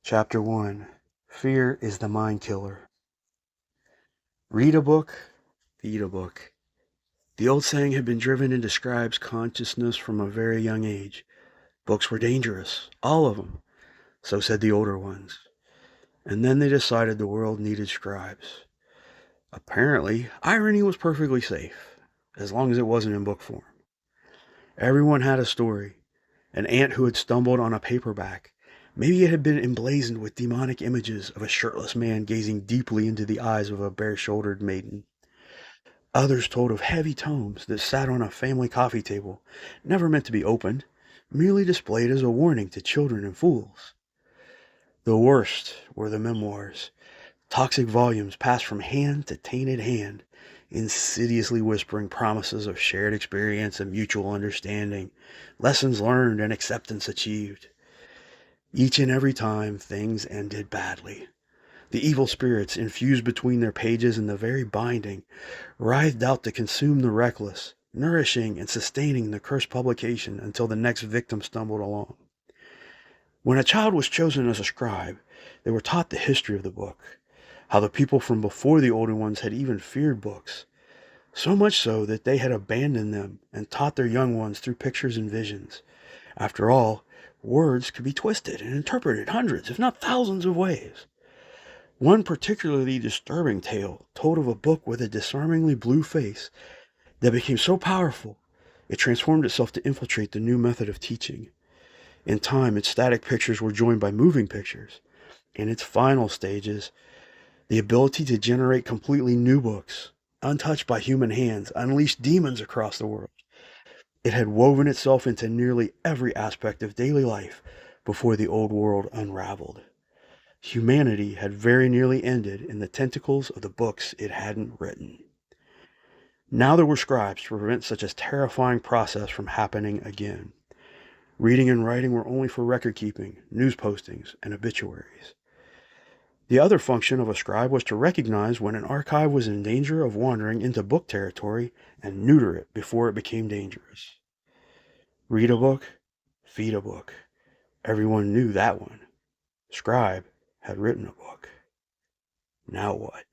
Chapter 1. Fear is the Mind Killer. Read a book, feed a book. The old saying had been driven into Scribe's consciousness from a very young age. Books were dangerous, all of them, so said the older ones. And then they decided the world needed scribes. Apparently, irony was perfectly safe, as long as it wasn't in book form. Everyone had a story. An ant who had stumbled on a paperback. Maybe it had been emblazoned with demonic images of a shirtless man gazing deeply into the eyes of a bare-shouldered maiden. Others told of heavy tomes that sat on a family coffee table, never meant to be opened, merely displayed as a warning to children and fools. The worst were the memoirs, toxic volumes passed from hand to tainted hand, insidiously whispering promises of shared experience and mutual understanding, lessons learned and acceptance achieved. Each and every time, things ended badly. The evil spirits, infused between their pages and the very binding, writhed out to consume the reckless, nourishing and sustaining the cursed publication until the next victim stumbled along. When a child was chosen as a scribe, they were taught the history of the book, how the people from before the older ones had even feared books, so much so that they had abandoned them and taught their young ones through pictures and visions. After all, words could be twisted and interpreted hundreds, if not thousands of ways. One particularly disturbing tale told of a book with a disarmingly blue face that became so powerful it transformed itself to infiltrate the new method of teaching. In time, its static pictures were joined by moving pictures. In its final stages, the ability to generate completely new books, untouched by human hands, unleashed demons across the world. It had woven itself into nearly every aspect of daily life before the old world unraveled. Humanity had very nearly ended in the tentacles of the books it hadn't written. Now there were scribes to prevent such a terrifying process from happening again. Reading and writing were only for record keeping, news postings, and obituaries. The other function of a scribe was to recognize when an archive was in danger of wandering into book territory and neuter it before it became dangerous. Read a book, feed a book. Everyone knew that one. Scribe had written a book. Now what?